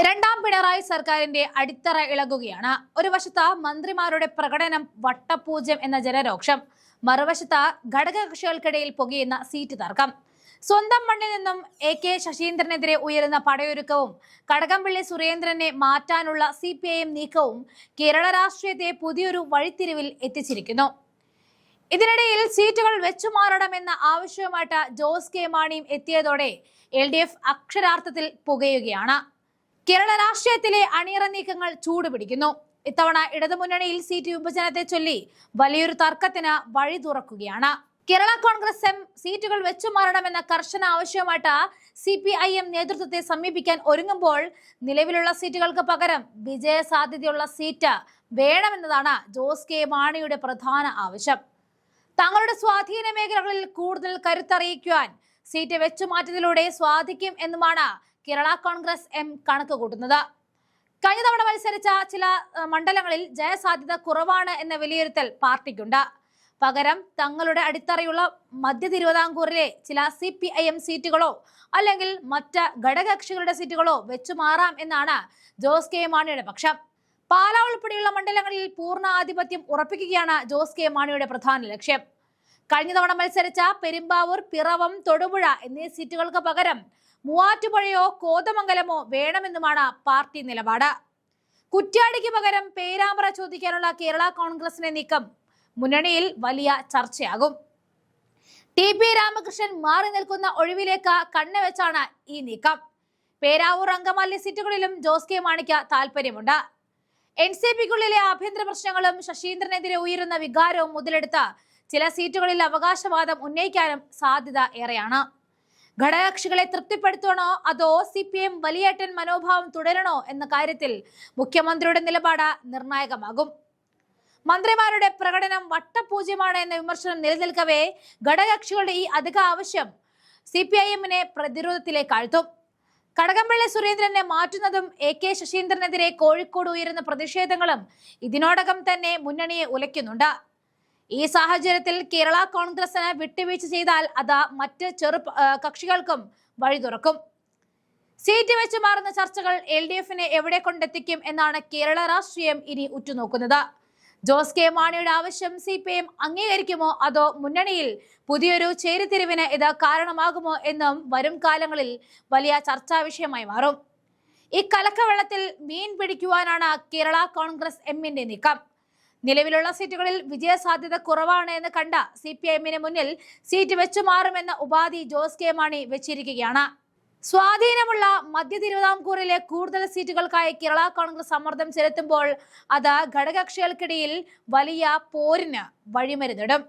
രണ്ടാം പിണറായി സർക്കാരിന്റെ അടിത്തറ ഇളകുകയാണ്. ഒരു വശത്ത് മന്ത്രിമാരുടെ പ്രകടനം വട്ടപൂജ്യം എന്ന ജനരോക്ഷം, മറുവശത്ത് ഘടകകക്ഷികൾക്കിടയിൽ പുകയുന്ന സീറ്റ് തർക്കം. സ്വന്തം മണ്ണിൽ നിന്നും കെ ശശീന്ദ്രനെതിരെ ഉയരുന്ന പടയൊരുക്കവും കടകംപള്ളി സുരേന്ദ്രനെ മാറ്റാനുള്ള CPIM നീക്കവും കേരള രാഷ്ട്രീയത്തെ പുതിയൊരു വഴിത്തിരിവിൽ എത്തിച്ചിരിക്കുന്നു. ഇതിനിടയിൽ സീറ്റുകൾ വെച്ചുമാറണമെന്ന ആവശ്യവുമായിട്ട് ജോസ് കെ മാണിയും എത്തിയതോടെ LDF അക്ഷരാർത്ഥത്തിൽ പുകയുകയാണ്. കേരള രാഷ്ട്രീയത്തിലെ അണിയറ നീക്കങ്ങൾ ചൂടുപിടിക്കുന്നു. ഇത്തവണ ഇടതുമുന്നണിയിൽ സീറ്റ് വിഭജനത്തെ ചൊല്ലി വലിയൊരു തർക്കത്തിന് വഴി തുറക്കുകയാണ്. കേരള കോൺഗ്രസ് എം സീറ്റുകൾ വെച്ചുമാറണമെന്ന കർശന ആവശ്യവുമായിട്ട് CPIM നേതൃത്വത്തെ സമീപിക്കാൻ ഒരുങ്ങുമ്പോൾ നിലവിലുള്ള സീറ്റുകൾക്ക് പകരം വിജയ സാധ്യതയുള്ള സീറ്റ് വേണമെന്നതാണ് ജോസ് കെ മാണിയുടെ പ്രധാന ആവശ്യം. തങ്ങളുടെ സ്വാധീന മേഖലകളിൽ കൂടുതൽ കരുത്തറിയിക്കുവാൻ സീറ്റ് വെച്ചുമാറ്റത്തിലൂടെ സാധിക്കും എന്നുമാണ് കേരള കോൺഗ്രസ് എം കണക്ക് കൂട്ടുന്നത്. കഴിഞ്ഞ തവണ മത്സരിച്ച ചില മണ്ഡലങ്ങളിൽ ജയസാധ്യത കുറവാണ് എന്ന വിലയിരുത്തൽ പാർട്ടിക്കുണ്ട്. പകരം തങ്ങളുടെ അടിത്തറയുള്ള മധ്യ തിരുവിതാംകൂറിലെ ചില CPIM സീറ്റുകളോ അല്ലെങ്കിൽ മറ്റ് ഘടകകക്ഷികളുടെ സീറ്റുകളോ വെച്ചുമാറാം എന്നാണ് ജോസ് കെ മാണിയുടെ പക്ഷം. പാലാ ഉൾപ്പെടെയുള്ള മണ്ഡലങ്ങളിൽ പൂർണ്ണ ആധിപത്യം ഉറപ്പിക്കുകയാണ് ജോസ് കെ മാണിയുടെ പ്രധാന ലക്ഷ്യം. കഴിഞ്ഞ തവണ മത്സരിച്ച പെരുമ്പാവൂർ, പിറവം, തൊടുപുഴ എന്നീ സീറ്റുകൾക്ക് പകരം മൂവാറ്റുപുഴയോ കോതമംഗലമോ വേണമെന്നുമാണ് പാർട്ടി നിലപാട്. കുറ്റ്യാടിക്ക് പകരം പേരാമ്പ്ര ചോദിക്കാനുള്ള കേരള കോൺഗ്രസിന്റെ നീക്കം മുന്നണിയിൽ വലിയ ചർച്ചയാകും. TP രാമകൃഷ്ണൻ മാറി നിൽക്കുന്ന ഒഴിവിലേക്ക് കണ്ണുവെച്ചാണ് ഈ നീക്കം. പേരാവൂർ, അങ്കമാലി സീറ്റുകളിലും ജോസ് കെ മാണിക്ക് താല്പര്യമുണ്ട്. NCPക്കുള്ളിലെ ആഭ്യന്തര പ്രശ്നങ്ങളും ശശീന്ദ്രനെതിരെ ഉയരുന്ന വികാരവും മുതലെടുത്ത ചില സീറ്റുകളിൽ അവകാശവാദം ഉന്നയിക്കാനും സാധ്യത ഏറെയാണ്. ഘടകകക്ഷികളെ തൃപ്തിപ്പെടുത്തണോ അതോ CPIM വലിയേട്ടൻ മനോഭാവം തുടരണോ എന്ന കാര്യത്തിൽ മുഖ്യമന്ത്രിയുടെ നിലപാട് നിർണായകമാകും. മന്ത്രിമാരുടെ പ്രകടനം വട്ടപൂജ്യമാണ് എന്ന വിമർശനം നിലനിൽക്കവേ ഘടകകക്ഷികളുടെ ഈ അധിക ആവശ്യം CPIMനെ പ്രതിരോധത്തിലേക്ക് ആഴ്ത്തും. കടകംപള്ളി സുരേന്ദ്രനെ മാറ്റുന്നതും കെ ശശീന്ദ്രനെതിരെ കോഴിക്കോട് ഉയരുന്ന പ്രതിഷേധങ്ങളും ഇതിനോടകം തന്നെ മുന്നണിയെ ഉലയ്ക്കുന്നുണ്ട്. ഈ സാഹചര്യത്തിൽ കേരള കോൺഗ്രസിന് വിട്ടുവീഴ്ച ചെയ്താൽ അത് മറ്റ് കക്ഷികൾക്കും വഴി തുറക്കും. സീറ്റ് വെച്ച് മാറുന്ന ചർച്ചകൾ LDFനെ എവിടെ കൊണ്ടെത്തിക്കും എന്നാണ് കേരള രാഷ്ട്രീയം ഇനി ഉറ്റുനോക്കുന്നത്. ജോസ് കെ മാണിയുടെ ആവശ്യം CPIM അംഗീകരിക്കുമോ അതോ മുന്നണിയിൽ പുതിയൊരു ചേരിതിരിവിന് ഇത് കാരണമാകുമോ എന്നും വരും കാലങ്ങളിൽ വലിയ ചർച്ചാ വിഷയമായി മാറും. ഈ കലക്കവെള്ളത്തിൽ മീൻ പിടിക്കുവാനാണ് കേരള കോൺഗ്രസ് എമ്മിന്റെ നീക്കം. നിലവിലുള്ള സീറ്റുകളിൽ വിജയസാധ്യത കുറവാണ് എന്ന് കണ്ട CPIMന് മുന്നിൽ സീറ്റ് വെച്ചുമാറുമെന്ന ഉപാധി ജോസ് കെ മാണി വെച്ചിരിക്കുകയാണ്. സ്വാധീനമുള്ള മധ്യ തിരുവിതാംകൂറിലെ കൂടുതൽ സീറ്റുകൾക്കായി കേരള കോൺഗ്രസ് സമ്മർദ്ദം ചെലുത്തുമ്പോൾ അത് ഘടകകക്ഷികൾക്കിടയിൽ വലിയ പോരിന് വഴിമരുന്നിടും.